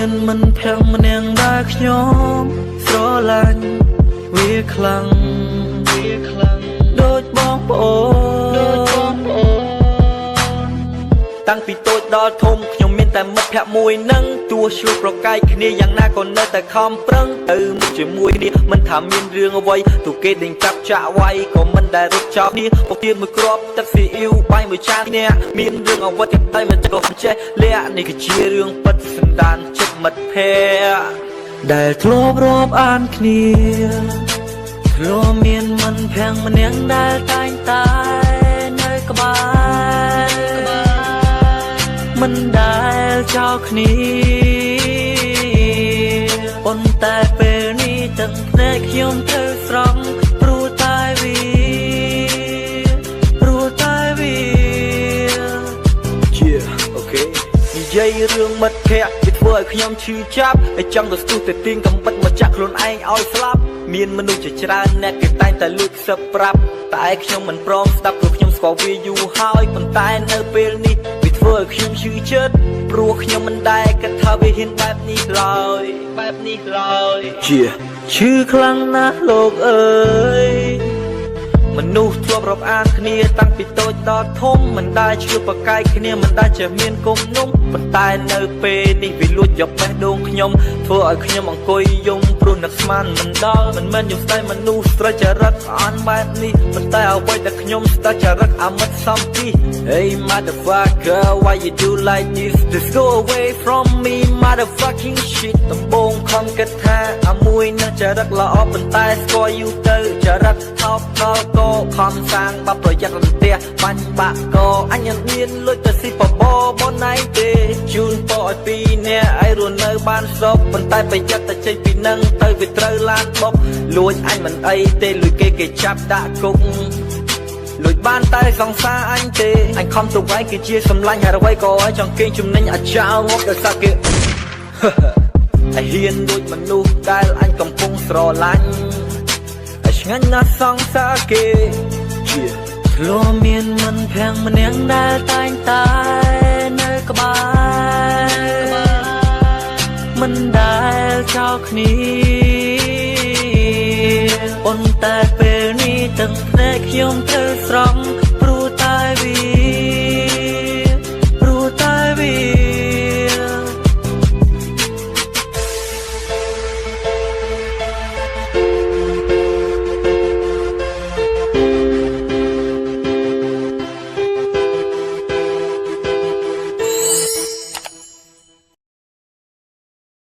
មានមិនភាំងម្នាក់ដែលខ្ញុំស្រឡាញ់វាខ្លាំងដូចបងប្អូនតាំងពីតូចដល់ធំខ្ញុំមានតែមិត្តភក្តិមួយនឹងទោះជួយប្រកែកគ្នាយ៉ាងណាក៏នៅតែខំប្រឹងទៅមុខជាមួយគ្នាមិនថាមានរឿងអ្វីទូគេដេញចាប់ចាក់វាយក៏មិនដែលរត់ចោលគ្នាពុកទៀតមួយគ្រាប់ទឹកស៊ីអ៊ីវបាយមួយចានគ្នាមានរឿងអ្វីទាំងតែមិនក៏ចេះលាក់នេះគឺជារឿងពិតសន្តានចិត្តមិត្តភក្តិដែលធ្លាប់រាប់អានគ្នាធ្លាប់មានមិនភាំងម្នាក់ដែលតែងតែនៅក្បែរមិនដែលចោលគ្នាប៉ុន្តែពេលនេះទាំងភ្នែកខ្ញុំត្រូវស្រង់ព្រោះតែវាជាអូខេនិយាយរឿងមិត្តភក្តិវាធ្វើឲ្យខ្ញុំឈឺចាប់ហើយចង់ទៅស្ទុះទៅទាញកំបិតមកចាក់ខ្លួនឯងឲ្យស្លាប់មានមនុស្សជាច្រើនអ្នកគេតែងតែលួចខ្សឹបប្រាប់តែខ្ញុំមិនព្រមស្ដាប់ព្រោះខ្ញុំស្គាល់វាយូរហើយប៉ុន្តែនៅពេលនេះវាធ្វើឲ្យខ្ញុំឈឺចិត្តព្រោះខ្ញុំមិនដែលគិតថាវាហ៊ានបែបនេះឡើយជាឈឺខ្លាំងណាស់លោកអើយមនុស្សធ្លាប់រាប់អានគ្នាតាំងពីតូចដល់ធំមិនដែលឈ្លោះប្រកែកគ្នាមិនដែលចេះមានគុំនុំប៉ុន្តែនៅពេលនេះវាលួចយកបេះដូងខ្ញុំធ្វើឲ្យខ្ញុំអង្គុយយំព្រោះនឹកស្មានមិនដល់មិនមែនខ្ញុំស្ដាយមនុស្សស្រីចរិតអានបែបនេះប៉ុន្តែអ្វីដែលខ្ញុំស្ដាយចរិតអាមិតសំពី Hey motherfucker why you do like this just go away from me motherfucking shit ដំបងខំគិតថាអាមួយនឹងចរិតល្អប៉ុន្តែស្គាល់យូរទៅចរិតថោកដល់ក៏ខំសាងបាប់ប្រយ័ត្នរន្ទះបាញ់បាក់ក៏អញមានលុយទៅស៊ីបបបណៃទេជូនពរឲ្យពីរនាក់ឲ្យរស់នៅបានសុខប៉ុន្តែប្រយ័ត្នតែចេញពីនឹងទៅវាត្រូវឡានបុកលួចអញមិនអីទេលួចគេចាប់ដាក់គុកលួចបានតែសង្សារអញទេអញខំទៅវាយគឺជាសម្លាញ់ហើយអ្វីក៏ឲ្យចង់គេចំណេញអាចោងប់ដោយសារគេឲ្យហ៊ានលួចមនុស្សដែលអញកំពុងស្រឡាញ់ឲ្យឆ្ងាញ់ណាស់សង្សារគេជាធ្លាប់មានមិនភាំងម្នាក់ដែលតែងតែនៅក្បែរមិនដែលចោលគ្នាប៉ុន្តែពេលនេះទាំងភ្នែកខ្ញុំត្រូវស្រង់